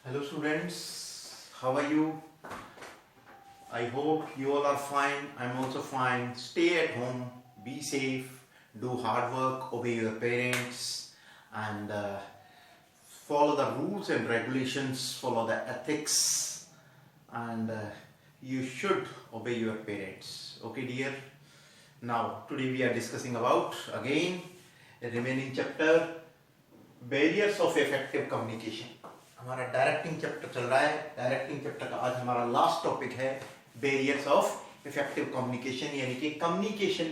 Hello students, how are you? I hope you all are fine. I'm also fine. Stay at home, be safe, do hard work, obey your parents, and follow the rules and regulations, follow the ethics, and you should obey your parents. Okay, dear? Now, today we are discussing about again a remaining chapter, barriers of effective communication. हमारा directing chapter चल रहा है. Directing chapter का आज हमारा last topic है barriers of effective communication. यानी कि कम्युनिकेशन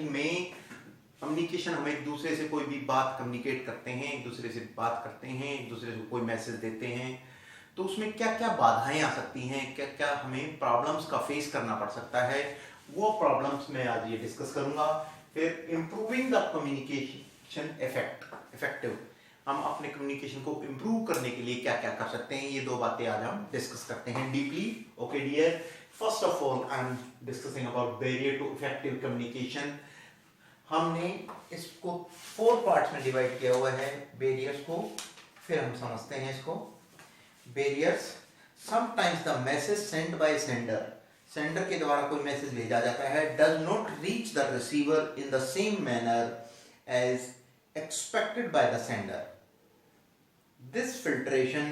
हम एक दूसरे से कोई भी बात कम्युनिकेट करते हैं, एक दूसरे से बात करते हैं, एक दूसरे से कोई मैसेज देते हैं, तो उसमें क्या क्या बाधाएं आ सकती हैं, क्या क्या हमें प्रॉब्लम्स का फेस करना पड़ सकता है, वो प्रॉब्लम्स मैं आज ये डिस्कस करूंगा. फिर इम्प्रूविंग द कम्युनिकेशन इफेक्टिव, हम अपने कम्युनिकेशन को इम्प्रूव करने के लिए क्या क्या कर सकते हैं, ये दो बातें आज हम डिस्कस करते हैं deeply. Okay dear, first of all I am discussing about barrier to effective communication. हमने इसको 4 पार्ट्स में डिवाइड किया हुआ है बैरियर्स को. फिर हम समझते हैं इसको. Barriers, sometimes the message send by sender के द्वारा कोई मैसेज भेजा जाता है, does not reach the receiver in the same manner as expected by the sender. This filtration,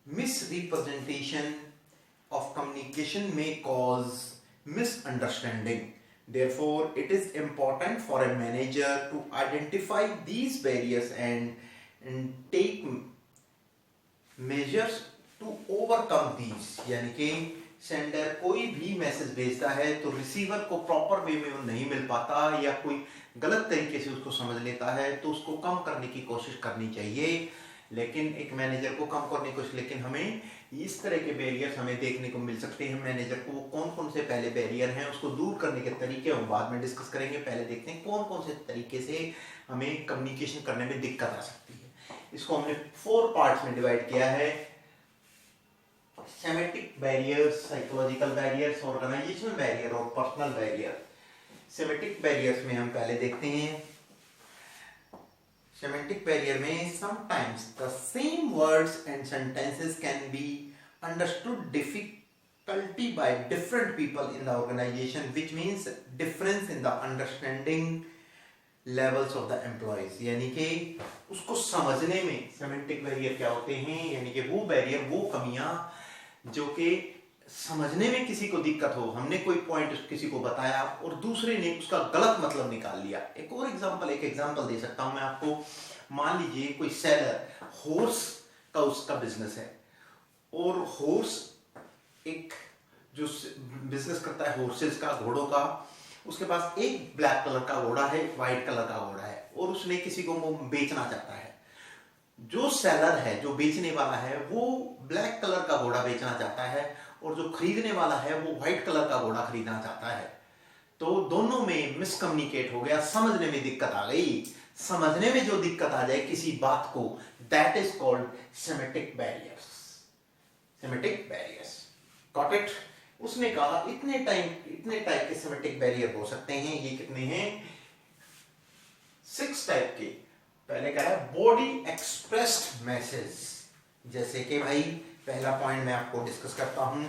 misrepresentation of communication may cause misunderstanding. Therefore, it is important for a manager to identify these barriers and take measures to overcome these. यानी कि sender कोई भी message भेजता है तो receiver को proper way में वो नहीं मिल पाता या कोई गलत तरीके से उसको समझ लेता है, तो उसको कम करने की कोशिश करनी चाहिए. लेकिन एक मैनेजर को कम करने की कोशिश, लेकिन हमें इस तरह के बैरियर्स हमें देखने को मिल सकते हैं. मैनेजर को वो कौन कौन से पहले बैरियर हैं, उसको दूर करने के तरीके हम बाद में डिस्कस करेंगे. पहले देखते हैं कौन कौन से तरीके से हमें कम्युनिकेशन करने में दिक्कत आ सकती है. इसको हमने 4 पार्ट्स में डिवाइड किया है. Semantic barriers, psychological barriers, organisational barrier और पर्सनल बैरियर. सेमेटिक बैरियर्स में हम पहले देखते हैं. सेमेटिक बैरियर में sometimes the same words and sentences can be understood difficulty by different people in the organisation, which means difference in the understanding levels of the employees. यानी कि उसको समझने में सेमेंटिक बैरियर क्या होते हैं, यानी कि वो बैरियर, वो कमियां जो कि समझने में किसी को दिक्कत हो. हमने कोई पॉइंट किसी को बताया और दूसरे ने उसका गलत मतलब निकाल लिया. एक एग्जांपल दे सकता हूं मैं आपको. मान लीजिए कोई सेलर हॉर्स का उसका बिजनेस है, और हॉर्स एक जो बिजनेस करता है हॉर्सेस का, घोड़ों का, उसके पास एक ब्लैक कलर का घोड़ा है, व्हाइट कलर का घोड़ा है, और उसने किसी को वो बेचना चाहता है. जो सेलर है, जो बेचने वाला है, वो ब्लैक कलर का घोड़ा बेचना चाहता है, और जो खरीदने वाला है वो व्हाइट कलर का घोड़ा खरीदना चाहता है. तो दोनों में मिसकम्युनिकेट हो गया, समझने में दिक्कत आ गई. समझने में जो दिक्कत आ जाए किसी बात को, that is called semantic barriers. Semantic barriers, got it. उसने कहा इतने टाइप के सेमेटिक बैरियर हो सकते हैं. ये कितने हैं? 6 टाइप के. पहले कहा है बॉडी एक्सप्रेस्ड मैसेज. जैसे कि भाई पहला पॉइंट मैं आपको डिस्कस करता हूं.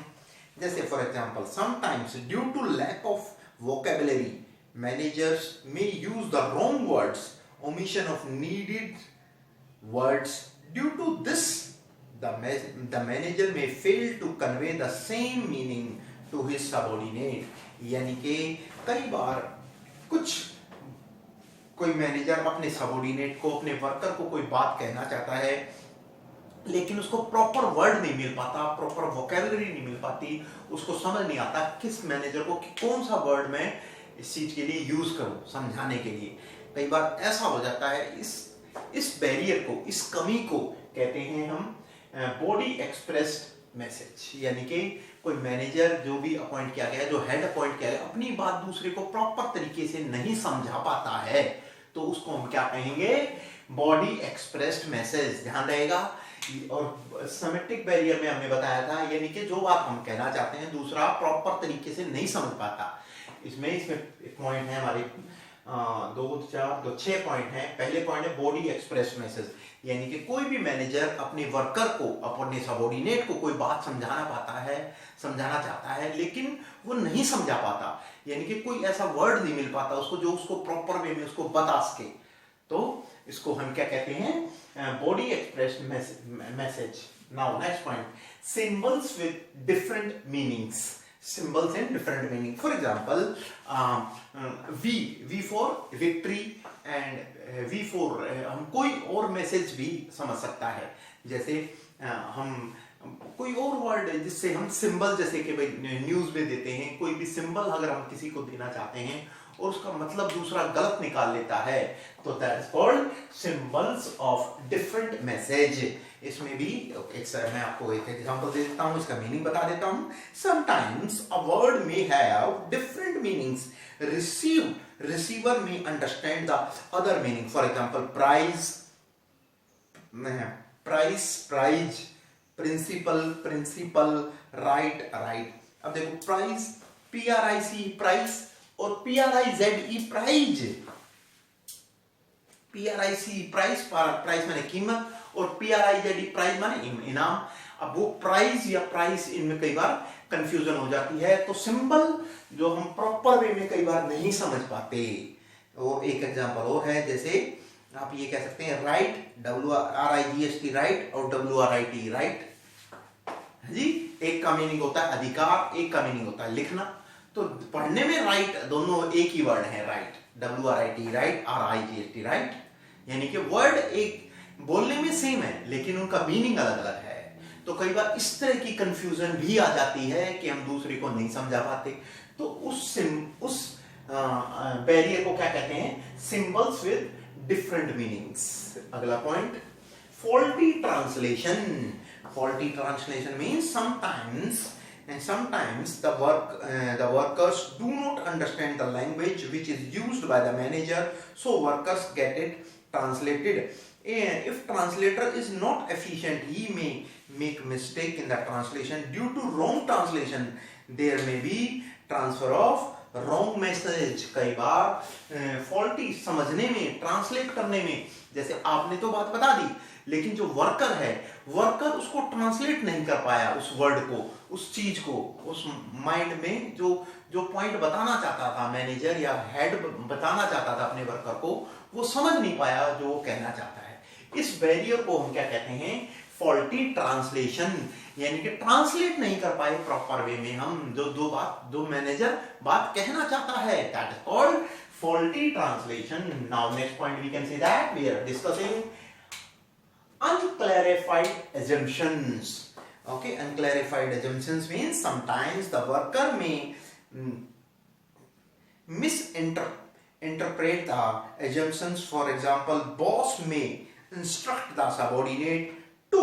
जैसे for example, sometimes due to lack of vocabulary managers may use the wrong words, omission of needed words. Due to this the manager may fail to convey the same meaning to his subordinate. यानी कि कई बार कोई manager अपने subordinate को, अपने worker को कोई बात कहना चाहता है, लेकिन उसको प्रॉपर वर्ड नहीं मिल पाता, प्रॉपर वोकैबुलरी नहीं मिल पाती, उसको समझ नहीं आता किस मैनेजर को कि कौन सा वर्ड मैं इस चीज के लिए यूज करूं समझाने के लिए. कई बार ऐसा हो जाता है. इस बैरियर को, इस कमी को कहते हैं हम बॉडी एक्सप्रेस्ड मैसेज. यानी कि कोई मैनेजर जो भी अपॉइंट किया गया, जो हेड अपॉइंट किया गया, अपनी बात दूसरे को प्रॉपर तरीके से नहीं समझा पाता है, तो उसको हम क्या कहेंगे? Body expressed message. ध्यान रहेगा. और सेमेटिक बैरियर में हमने बताया था, यानी कि जो बात हम कहना चाहते हैं दूसरा प्रॉपर तरीके से नहीं समझ पाता. इसमें एक पॉइंट है हमारे दो चार दो 6 पॉइंट हैं। पहले पॉइंट है बॉडी एक्सप्रेस मैसेज, यानी कि कोई भी मैनेजर अपने वर्कर को, अपने सबॉर्डिनेट को कोई बात समझाना चाहता है लेकिन वो नहीं समझा पाता, यानी कि कोई ऐसा वर्ड नहीं मिल पाता उसको जो उसको प्रॉपर वे में उसको बता सके, तो इसको हम क्या कहते हैं, body express message. Now next point, symbols with different meanings, symbols and different meaning. For example, V for victory and V for हम कोई और मैसेज भी समझ सकता है, जैसे हम कोई और वर्ड जिससे हम सिंबल, जैसे कि भाई न्यूज में देते हैं कोई भी सिंबल अगर हम किसी को देना चाहते हैं और उसका मतलब दूसरा गलत निकाल लेता है, तो that is called symbols of different message. इसमें भी मैं आपको एक एग्जांपल दे देता हूं, इसका मीनिंग बता देता हूं। Sometimes a word may have different meanings, receiver may understand the other meaning. For example prize, principle, right. अब देखो प्राइज, PRIC प्राइस और PRIZE प्राइज। PRIC प्राइस माने कीमत और PRIZE प्राइज माने इनाम। अब वो प्राइज या प्राइस इनमें कई बार कंफ्यूजन हो जाती है, तो सिंबल जो हम प्रॉपर वे में कई बार नहीं समझ पाते। और एक एग्जांपल और है, जैसे आप ये कह सकते हैं राइट, WRIGHT राइट और WRIT राइट जी। एक का मीनिंग होता है अधिकार, एक का मीनिंग होता है लिखना, तो पढ़ने में राइट दोनों एक ही वर्ड है, right, WRIT right, RIGHT right, यानी कि वर्ड एक बोलने में सेम है लेकिन उनका मीनिंग अलग अलग है। तो कई बार इस तरह की कंफ्यूजन भी आ जाती है कि हम दूसरे को नहीं समझा पाते, तो उस बैरियर को क्या कहते हैं, सिंबल्स विद डिफरेंट मीनिंग्स। अगला point, faulty translation. Faulty translation means sometimes the workers do not understand the language which is used by the manager, so workers get it translated. If translator is not efficient, he may make mistake in the translation. Due to wrong translation, there may be transfer of wrong message. कई बार faulty समझने में, translate करने में, जैसे आपने तो बात बता दी लेकिन जो वर्कर है, वर्कर उसको ट्रांसलेट नहीं कर पाया, उस वर्ड को, उस चीज को, उस माइंड में जो पॉइंट बताना चाहता था मैनेजर या हेड बताना चाहता था अपने वर्कर को, वो समझ नहीं पाया जो वो कहना चाहता है। इस बैरियर को हम क्या कहते हैं, फॉल्टी ट्रांसलेशन, यानी कि ट्रांसलेट नहीं कर पाए प्रॉपर वे में हम जो मैनेजर बात कहना चाहता है, that is called faulty translation. Now next point we can say that we are discussing unclarified assumptions. Okay, unclarified assumptions means sometimes the worker may misinterpret the assumptions. For example, boss may instruct the subordinate to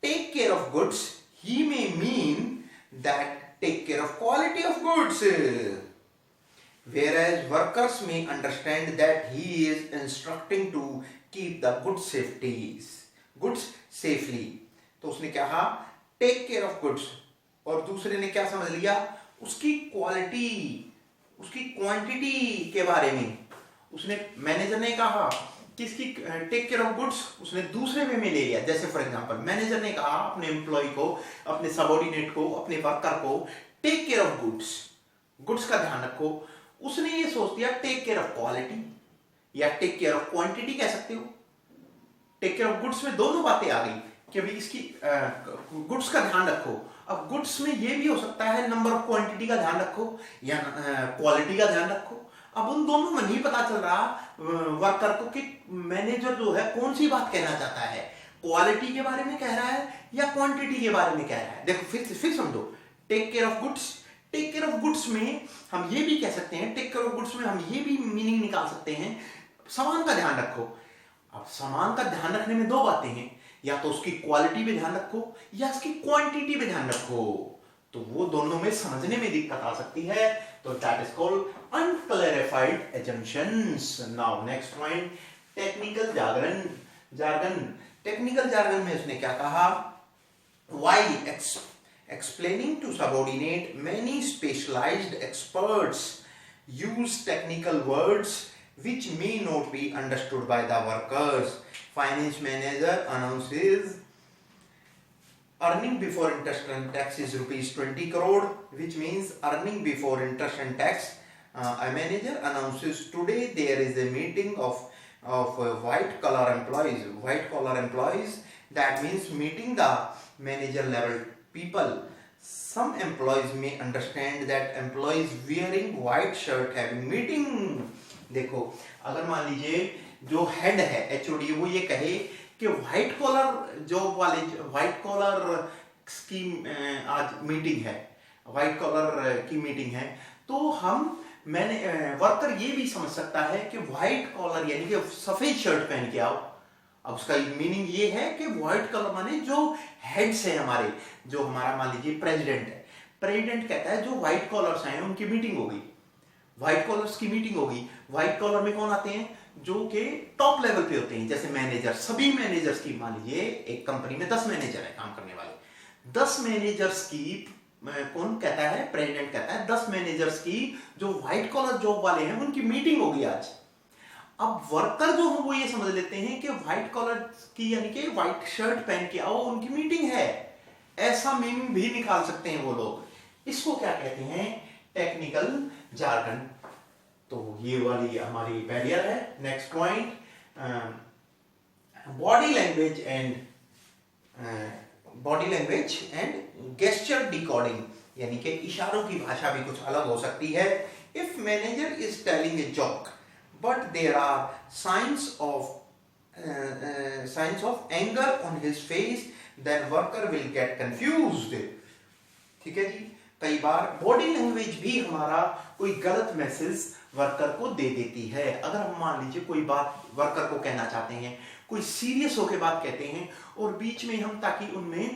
take care of goods. He may mean that take care of quality of goods, whereas workers may understand that he is instructing to keep the goods safely. तो उसने क्या कहा, take care of goods, और दूसरे ने क्या समझ लिया, उसकी क्वालिटी, उसकी क्वांटिटी के बारे में। उसने, मैनेजर ने कहा कि इसकी टेक केयर ऑफ गुड्स, उसने दूसरे वे में ले लिया। जैसे फॉर एग्जांपल मैनेजर ने कहा अपने एम्प्लॉय को, अपने सबऑर्डिनेट को, अपने वर्कर को टेक केयर ऑफ गुड्स का ध्यान रखो, उसने ये सोच दिया टेक केयर ऑफ क्वालिटी या टेक केयर ऑफ क्वांटिटी कह सकते हो। टेक केयर ऑफ गुड्स में दोनों बातें आ गई कि भाई इसकी गुड्स का ध्यान रखो। अब गुड्स में ये भी हो सकता है नंबर ऑफ क्वांटिटी का ध्यान रखो या क्वालिटी का ध्यान रखो। अब उन दोनों में नहीं पता चल रहा वर्कर को कि मैनेजर जो है कौन सी बात कहना चाहता है, क्वालिटी के बारे में कह रहा है या क्वांटिटी के बारे में कह रहा है। देखो फिर समझो, take care of goods, take care of goods में हम ये भी कह सकते हैं, टेक केयर ऑफ गुड्स में हम ये भी मीनिंग निकाल सकते हैं, सामान का ध्यान रखो। अब सामान का ध्यान रखने में दो बातें हैं, या तो उसकी क्वालिटी पे ध्यान रखो या उसकी क्वांटिटी पे ध्यान रखो, तो वो दोनों में समझने में दिक्कत आ सकती है। तो that is called unclarified assumptions. Now next point, technical jargon. Technical jargon में उसने क्या कहा, while explaining to subordinate, many specialized experts use technical words which may not be understood by the workers. Finance manager announces earning before interest and tax is rupees 20 crore, which means earning before interest and tax. A manager announces today there is a meeting of white collar employees. White collar employees, that means meeting the manager level people. Some employees may understand that employees wearing white shirt having meeting. देखो, अगर मान लीजिए जो head है HOD वो ये कहे कि व्हाइट कॉलर जॉब वाले, व्हाइट कॉलर की आज मीटिंग है, व्हाइट कॉलर की मीटिंग है, तो मैंने वर्कर ये भी समझ सकता है कि व्हाइट कॉलर यानी कि सफेद शर्ट पहन के आओ। अब उसका मीनिंग ये है कि व्हाइट कलर माने जो हेड्स है हमारे, जो हमारा मान लीजिए प्रेसिडेंट है, प्रेसिडेंट कहता है जो व्हाइट कॉलर्स हैं उनकी मीटिंग होगी, व्हाइट कॉलर्स की मीटिंग होगी। व्हाइट कॉलर में कौन आते हैं? जो कि टॉप लेवल पे होते हैं, जैसे मैनेजर। सभी मैनेजर्स की, मान लीजिए एक कंपनी में 10 मैनेजर है काम करने वाले, 10 मैनेजर्स की कौन कहता है? प्रेसिडेंट कहता है 10 मैनेजर्स की जो व्हाइट कॉलर जॉब वाले हैं उनकी मीटिंग होगी आज। अब वर्कर जो हो वो ये समझ लेते हैं कि व्हाइट कॉलर की यानी कि व्हाइट शर्ट पहन के आओ, उनकी मीटिंग है, ऐसा मीनिंग भी निकाल सकते हैं वो लोग। इसको क्या कहते हैं? Technical jargon. तो ये वाली हमारी बैरियर है। Next point, body language and gesture decoding, यानी कि इशारों की भाषा भी कुछ अलग हो सकती है। If manager is telling a joke but there are signs of anger on his face, then worker will get confused। ठीक है जी। कई बार बॉडी लैंग्वेज भी हमारा कोई गलत मैसेज वर्कर को दे देती है। अगर हम मान लीजिए कोई बात वर्कर को कहना चाहते हैं, कोई सीरियस होकर बात कहते हैं और बीच में हम, ताकि उनमें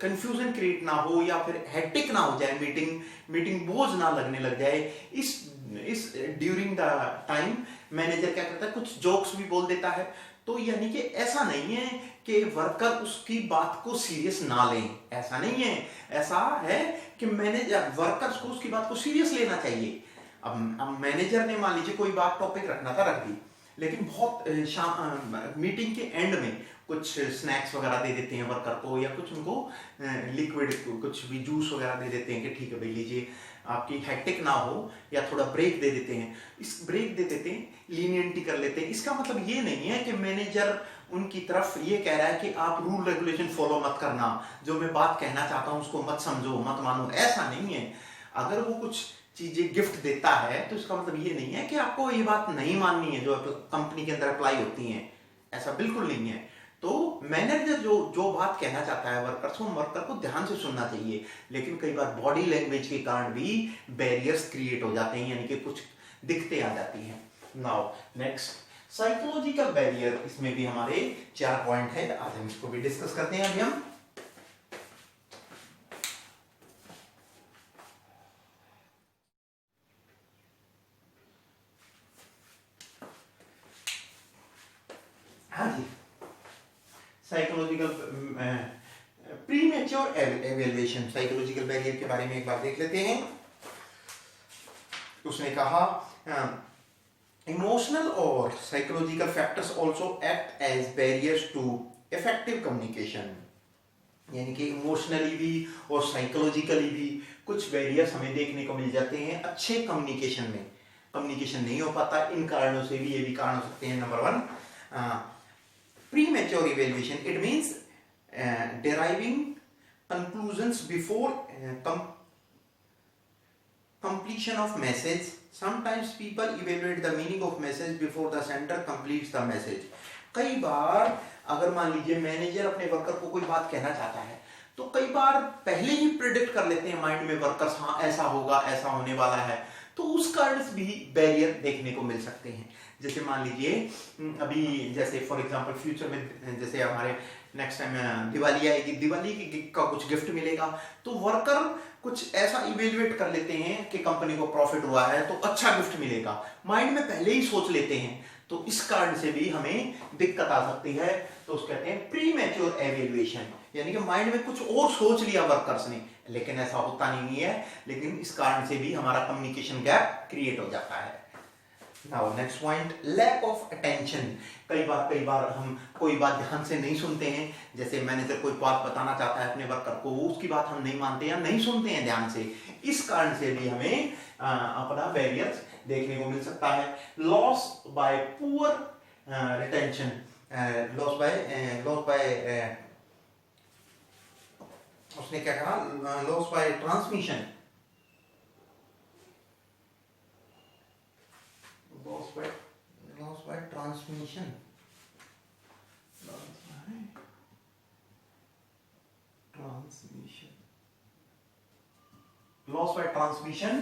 कंफ्यूजन क्रिएट ना हो या फिर हेक्टिक ना हो जाए, मीटिंग बोझ ना लगने लग जाए, इस ड्यूरिंग द टाइम मैनेजर क्या करता है? कुछ जोक्स भी बोल देता है। तो यानी कि ऐसा नहीं है कि वर्कर उसकी बात को सीरियस ना लें, ऐसा नहीं है। ऐसा है कि मैनेजर वर्कर्स को उसकी बात को सीरियस लेना चाहिए। अब मैनेजर ने मान लीजिए कोई बात टॉपिक रखना था, रख दी, लेकिन बहुत मीटिंग के एंड में कुछ स्नैक्स वगैरह दे देते हैं वर्कर को, या कुछ उनको लिक्विड कुछ भी जूस वगैरह दे देते हैं कि ठीक है भाई लीजिए, आपकी हेक्टिक ना हो, या थोड़ा ब्रेक दे देते हैं। इस ब्रेक दे देते हैं, लीनियंटी कर लेते हैं। इसका मतलब ये नहीं है कि मैनेजर उनकी तरफ ये कह रहा है कि आप रूल रेगुलेशन फॉलो मत करना, जो मैं बात कहना चाहता हूं उसको मत समझो, मत मानो, ऐसा नहीं है। अगर वो कुछ चीजें गिफ्ट देता है तो इसका मतलब ये नहीं है कि आपको ये बात नहीं माननी है जो कंपनी के अंदर अप्लाई होती हैं, ऐसा बिल्कुल नहीं है। तो मैनेजर जो बात कहना चाहता है वर्कर्स को, वर्कर को ध्यान से सुनना चाहिए। लेकिन कई बार बॉडी लैंग्वेज के कारण भी बैरियर्स क्रिएट हो जाते हैं, यानी कि कुछ दिक्कतें आ जाती हैं। नाउ नेक्स्ट साइकोलॉजिकल बैरियर, इसमें भी हमारे 4 पॉइंट है, आज हम इसको भी डिस्कस करते हैं। अभी हम psychological premature evaluation, psychological barrier के बारे में एक बार देख लेते हैं। उसने कहा इमोशनल और psychological factors also act as barriers to effective communication, यानी कि इमोशनली भी और साइकोलॉजिकली भी कुछ बैरियर्स हमें देखने को मिल जाते हैं अच्छे कम्युनिकेशन में। कम्युनिकेशन नहीं हो पाता, इन कारणों से भी, ये भी कारण हो सकते हैं। Number 1, premature evaluation, it means deriving conclusions before completion of message. Sometimes people evaluate the meaning of message before the sender completes the message। कई बार अगर मान लीजिए मैनेजर अपने वर्कर को कोई बात कहना चाहता है तो कई बार पहले ही प्रिडिक्ट कर लेते हैं माइंड में वर्कर्स, हाँ ऐसा होगा, ऐसा होने वाला है, तो उस कारण भी बैरियर देखने को मिल सकते हैं। जैसे मान लीजिए अभी, जैसे फॉर एग्जांपल फ्यूचर में जैसे हमारे नेक्स्ट टाइम दिवाली आएगी, दिवाली का कुछ गिफ्ट मिलेगा, तो वर्कर कुछ ऐसा इवेल्युएट कर लेते हैं कि कंपनी को प्रॉफिट हुआ है तो अच्छा गिफ्ट मिलेगा, माइंड में पहले ही सोच लेते हैं। तो इस कारण से भी हमें दिक्कत आ सकती है। तो उसको कहते हैं प्रीमैच्योर एवेल्युएशन, यानी कि माइंड में कुछ और सोच लिया वर्कर्स ने, लेकिन ऐसा होता नहीं है, लेकिन इस कारण से भी हमारा कम्युनिकेशन गैप क्रिएट हो जाता है। Now next point, lack of attention. कई बार हम कोई बात ध्यान से नहीं सुनते हैं, जैसे मैनेजर कोई बात बताना चाहता है अपने वर्कर को, उसकी बात हम नहीं मानते या नहीं सुनते हैं ध्यान से, इस कारण से भी हमें अपना बैरियर्स देखने को मिल सकता है। Loss by poor retention, loss by उसने क्या कहा, loss by transmission, loss by transmission, loss by transmission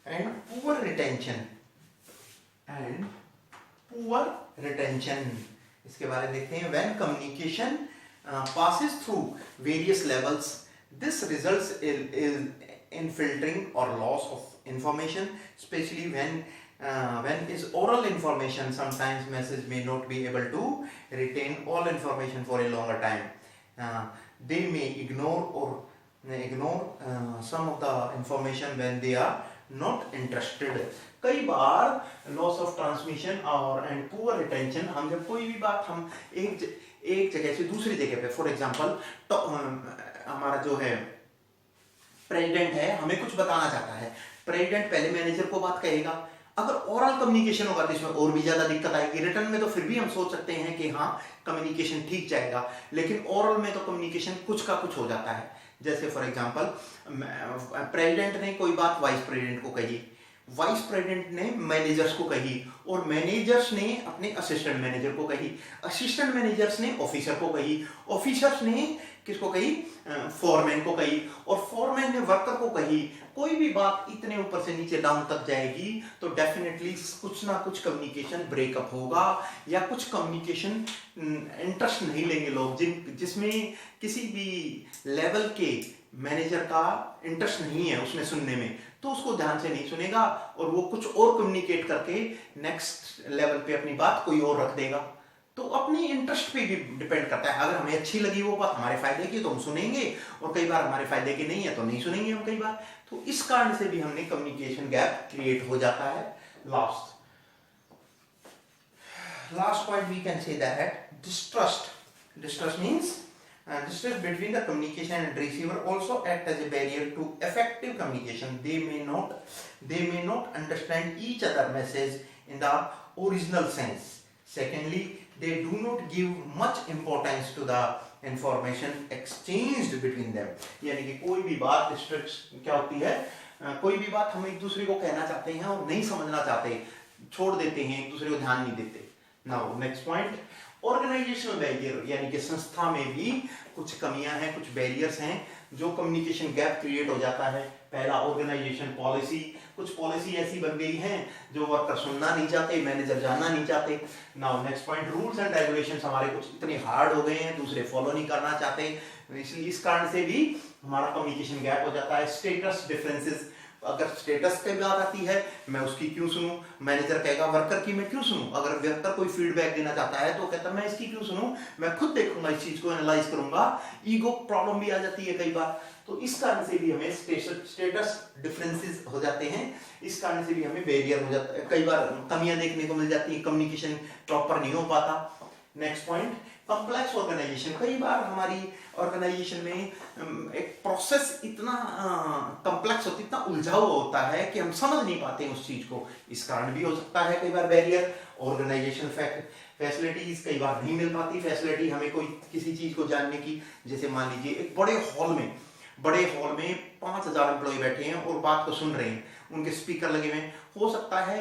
and poor retention, इसके बारे में देखते हैं। when communication passes through various levels, this results in filtering or loss of information, especially when is oral information. Sometimes message may not be able to retain all information for a longer time. They may ignore some of the information when they are not interested. कई बार loss of transmission और and poor retention, हम जब कोई भी बात हम एक जगह से दूसरी जगह पे, फॉर एग्जांपल तो हमारा जो है प्रेसिडेंट है, हमें कुछ बताना चाहता है, प्रेसिडेंट पहले मैनेजर को बात कहेगा। अगर ओरल कम्युनिकेशन होगा तो इसमें और भी ज्यादा दिक्कत आएगी। रिटर्न में तो फिर भी हम सोच सकते हैं कि हाँ कम्युनिकेशन ठीक जाएगा, लेकिन ओरल में तो कम्युनिकेशन कुछ का कुछ हो जाता है। जैसे फॉर एग्जांपल प्रेसिडेंट ने कोई बात वाइस प्रेसिडेंट को कही, वाइस प्रेसिडेंट ने मैनेजर्स को कही, और मैनेजर्स ने अपने असिस्टेंट मैनेजर को कही, असिस्टेंट मैनेजर्स ने ऑफिसर को कही, ऑफिसर्स ने किसको कही, फोरमैन को कही, और फोरमैन ने वर्कर को कही। कोई भी बात इतने ऊपर से नीचे डाउन तक जाएगी तो डेफिनेटली कुछ ना कुछ कम्युनिकेशन ब्रेकअप होगा, या कुछ कम्युनिकेशन इंटरेस्ट नहीं लेंगे लोग, जिसमें किसी भी लेवल के मैनेजर का इंटरेस्ट नहीं है उसमें सुनने में, तो उसको ध्यान से नहीं सुनेगा और वो कुछ और कम्युनिकेट करके नेक्स्ट लेवल पे अपनी बात कोई और रख देगा। तो अपनी इंटरेस्ट पे भी डिपेंड करता है। अगर हमें अच्छी लगी वो बात हमारे फायदे की तो हम सुनेंगे, और कई बार हमारे फायदे की नहीं है तो नहीं सुनेंगे हम कई बार। तो इस कारण से भी हमने कम्युनिकेशन गैप क्रिएट हो जाता है। Last point we can say that distrust means distrust between the communication and receiver also act as a barrier to effective communication. They may not understand each other message in the original sense. Secondly, they do not give much importance to the information exchanged between them. यानी कि कोई भी बात distrust क्या होती है, कोई भी बात हम एक दूसरे को कहना चाहते हैं और नहीं समझना चाहते, छोड़ देते हैं, एक दूसरे को ध्यान नहीं देते। Now next point, organisational barrier, यानी कि संस्था में भी कुछ कमियां हैं, कुछ बैरियर्स हैं जो कम्युनिकेशन गैप क्रिएट हो जाता है। पहला, ऑर्गेनाइजेशन पॉलिसी, कुछ पॉलिसी ऐसी बन गई हैं जो वर्कर सुनना नहीं चाहते, मैनेजर जानना नहीं चाहते। Now next point, rules and regulations हमारे कुछ इतने हार्ड हो गए हैं, दूसरे फॉलो नहीं करना चाहते, इसलिए इस कारण से भी हमारा कम्युनिकेशन गैप हो जाता है। स्टेटस डिफरेंसेस, अगर स्टेटस पे बात आती है मैं उसकी क्यों सुनूं, मैनेजर कहेगा वर्कर की मैं क्यों सुनूं। अगर वर्कर कोई फीडबैक देना चाहता है तो कहता मैं इसकी क्यों सुनूं, मैं खुद देखूंगा, इस चीज को एनालाइज करूंगा। ईगो प्रॉब्लम भी आ जाती है कई बार, तो इस कारण से भी हमें स्टेटस डिफरेंसेस हो जाते हैं, इस कारण से भी हमें बैरियर हो जाता है, कई बार कमियां देखने को मिल जाती है, कम्युनिकेशन प्रॉपर नहीं हो पाता। नेक्स्ट पॉइंट, कॉम्प्लेक्स ऑर्गेनाइजेशन, कई बार हमारी ऑर्गेनाइजेशन में एक प्रोसेस इतना कॉम्प्लेक्स होता है, इतना उलझा हुआ होता है कि हम समझ नहीं पाते उस चीज को, इस कारण भी हो सकता है कई बार बैरियर। ऑर्गेनाइजेशन फैसिलिटीज कई बार नहीं मिल पाती, फैसिलिटी हमें कोई किसी चीज को जानने की, जैसे मान लीजिए एक बड़े हॉल में 5000 एम्प्लॉय बैठे हैं और बात को सुन रहे हैं, उनके स्पीकर लगे हुए हैं, हो सकता है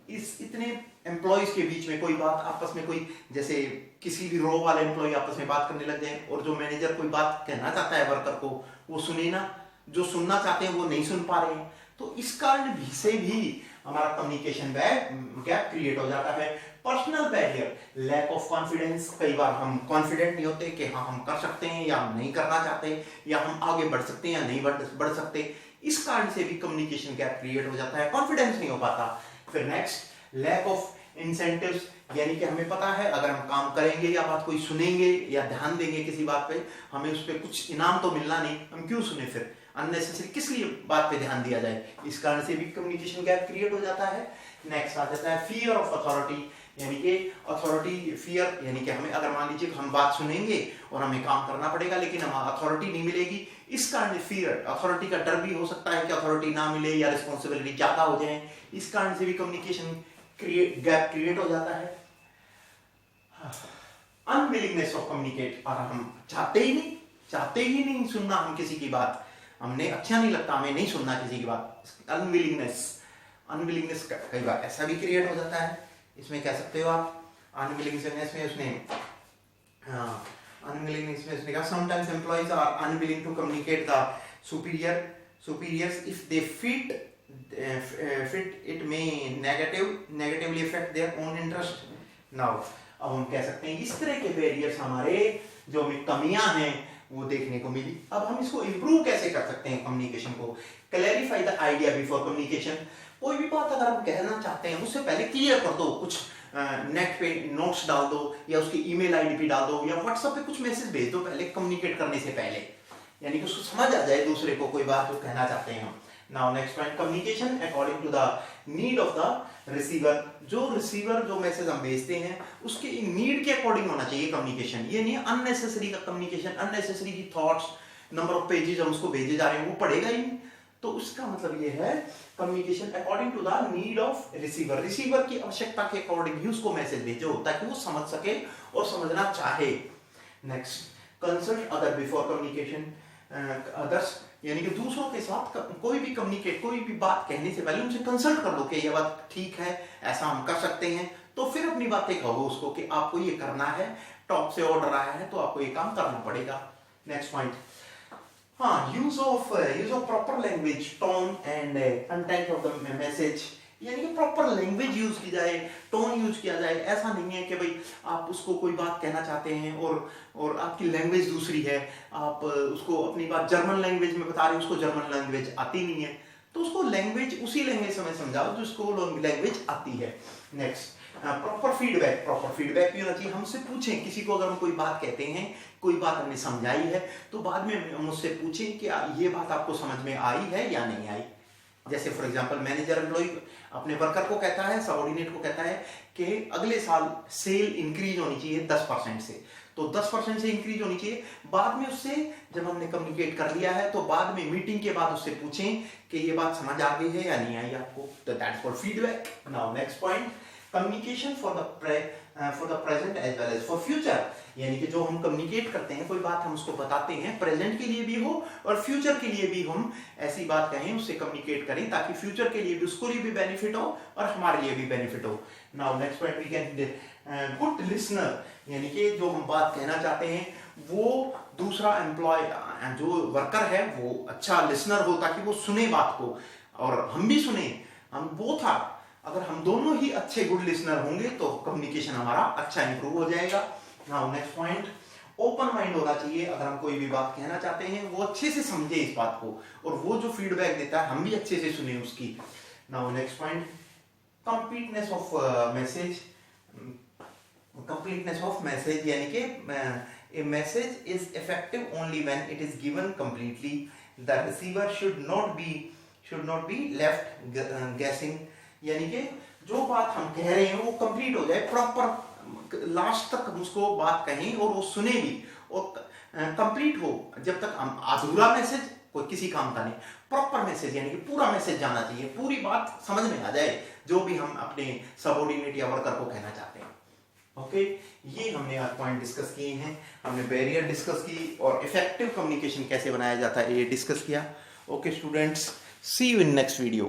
इस इतने एम्प्लॉयज के बीच में कोई बात आपस में, कोई जैसे किसी भी रो वाले एम्प्लॉय आपस में बात करने लग जाए, और जो मैनेजर कोई बात कहना चाहता है वर्कर को वो सुने ना, जो सुनना चाहते हैं वो नहीं सुन पा रहे हैं। तो इस कारण से भी हमारा कम्युनिकेशन गैप क्रिएट हो जाता है। Personal barrier, lack of confidence, कई बार हम कॉन्फिडेंट नहीं होते कि हाँ हम कर सकते हैं या हम नहीं करना चाहते, या हम आगे बढ़ सकते हैं या नहीं बढ़ सकते, इस कारण से भी कम्युनिकेशन गैप क्रिएट हो जाता है, कॉन्फिडेंस नहीं हो पाता। फिर नेक्स्ट, लैक ऑफ इंसेंटिव्स, यानी कि हमें पता है अगर हम काम करेंगे या बात कोई सुनेंगे या ध्यान देंगे किसी बात पे, हमें उस पर कुछ इनाम तो मिलना नहीं, हम क्यों सुने फिर, अननेसेसरी किस लिए बात पे ध्यान दिया जाए, इस कारण से भी कम्युनिकेशन गैप क्रिएट हो जाता है। नेक्स्ट आ जाता है फियर ऑफ अथॉरिटी, यानी कि अथॉरिटी फियर, यानी कि हमें अगर मान लीजिए हम बात सुनेंगे और हमें काम करना पड़ेगा लेकिन हमें अथॉरिटी नहीं मिलेगी, इस कारण फियर, अथॉरिटी का डर भी हो सकता है कि अथॉरिटी ना मिले या रिस्पॉन्सिबिलिटी ज्यादा हो जाए, इस कारण से भी कम्युनिकेशन गैप क्रिएट हो जाता है। अनविलिंगनेस ऑफ कम्युनिकेट, और हम चाहते ही नहीं सुनना हम किसी की बात, हमने अच्छा नहीं लगता हमें नहीं सुनना किसी की बात, अनविलिंगनेस कई बार ऐसा भी क्रिएट हो जाता है, इसमें कह सकते हो आप अनविलिंगनेस में उसने कहा sometimes employees are unwilling to communicate the superiors if they fit it may negatively affect their own interest. Now अब हम कह सकते हैं इस तरह के बैरियर्स हमारे जो हमें कमियां हैं वो देखने को मिली। अब हम इसको इम्प्रूव कैसे कर सकते हैं कम्युनिकेशन को? Clarify the idea before communication. कोई भी बात अगर हम कहना चाहते हैं उससे पहले क्लियर कर दो, कुछ नेट पे नोट्स डाल दो या उसकी ईमेल आईडी पे डाल दो या व्हाट्सएप पे कुछ मैसेज भेज दो पहले, कम्युनिकेट करने से पहले, यानी कि उसको समझ आ जाए दूसरे को कोई बात जो कहना चाहते हैं हम। Now next point, communication according to the need of the receiver। जो रिसीवर जो मैसेज हम भेजते हैं उसके नीड के अकॉर्डिंग होना चाहिए कम्युनिकेशन, ये नहीं अननेसेसरी का कम्युनिकेशन, अननेसेसरी की थॉट्स, नंबर ऑफ पेजेस हम उसको भेजे जा रहे हैं वो पढ़ेगा ही नहीं, तो उसका मतलब ये है communication according to the need of receiver, receiver की आवश्यकता के अकॉर्डिंग ही उसको मैसेज भेजो ताकि वो समझ सके और समझना चाहे। Next, consult other before communication, others यानी कि दूसरों के साथ कोई भी कम्युनिकेट, कोई भी बात कहने से पहले उनसे कंसल्ट कर लो कि ये बात ठीक है, ऐसा हम कर सकते हैं, तो फिर अपनी बातें कहो उसको कि आपको ये करना है, टॉप से ऑर्डर आया है तो आपको ये काम करना पड़ेगा। नेक्स्ट पॉइंट, हाँ, use of proper language, tone and content of the message, यानी कि प्रॉपर लैंग्वेज यूज की जाए, टोन यूज किया जाए। ऐसा नहीं है कि भाई आप उसको कोई बात कहना चाहते हैं और आपकी लैंग्वेज दूसरी है, आप उसको अपनी बात जर्मन लैंग्वेज में बता रहे हैं, उसको जर्मन लैंग्वेज आती नहीं है, तो उसको लैंग्वेज उसी लैंग्वेज में समझाओ जिसको लैंग्वेज आती है। नेक्स्ट, प्रॉपर फीडबैक भी होना चाहिए। हमसे पूछें, किसी को अगर हम कोई बात कहते हैं, कोई बात हमने समझाई है तो बाद में हम उससे पूछें कि ये बात आपको समझ में आई है या नहीं आई। जैसे फॉर एग्जांपल मैनेजर एम्प्लॉय अपने वर्कर को कहता है, सबऑर्डिनेट को कहता है कि अगले साल सेल इंक्रीज होनी चाहिए 10% से, तो 10% से इंक्रीज होनी चाहिए। बाद में उससे जब हमने कम्युनिकेट कर लिया है तो बाद में मीटिंग के बाद उससे पूछें कि ये बात समझ आ गई है या नहीं आई आपको, तो that's called feedback. Now next point, communication for the present as well as for future, यानी कि जो हम कम्युनिकेट करते हैं, कोई बात हम उसको बताते हैं, प्रेजेंट के लिए भी हो और फ्यूचर के लिए भी हम ऐसी बात कहें, उससे कम्युनिकेट करें ताकि फ्यूचर के लिए भी उसको लिए भी बेनिफिट हो और हमारे लिए भी बेनिफिट हो। Now next point, we can good listener, यानी कि जो हम बात कहना चाहते हैं वो दूसरा एम्प्लॉय जो वर्कर है वो अच्छा लिसनर हो ताकि वो सुने बात को और हम भी सुने, हम वो था, अगर हम दोनों ही अच्छे गुड लिसनर होंगे तो कम्युनिकेशन हमारा अच्छा इंप्रूव हो जाएगा। Now next point, open mind होना चाहिए। अगर हम कोई भी बात कहना चाहते हैं वो अच्छे से समझे इस बात को और वो जो फीडबैक देता है हम भी अच्छे से सुने उसकी। Now next point, completeness of message, completeness of message, यानी कि a message is effective only when it is given completely, the receiver should not be left guessing, यानी कि जो बात हम कह रहे हैं वो कंप्लीट हो जाए, प्रॉपर लास्ट तक हम उसको बात कहें और वो सुने भी और कंप्लीट हो। जब तक हम अधूरा मैसेज कोई किसी काम का नहीं, प्रॉपर मैसेज यानी कि पूरा मैसेज जाना चाहिए, पूरी बात समझ में आ जाए जो भी हम अपने सबऑर्डिनेट या वर्कर को कहना चाहते हैं। ओके, ये हमने आज पॉइंट डिस्कस किए हैं, हमने बैरियर डिस्कस की और इफेक्टिव कम्युनिकेशन कैसे बनाया जाता है ये डिस्कस किया। Okay students, see you in next video.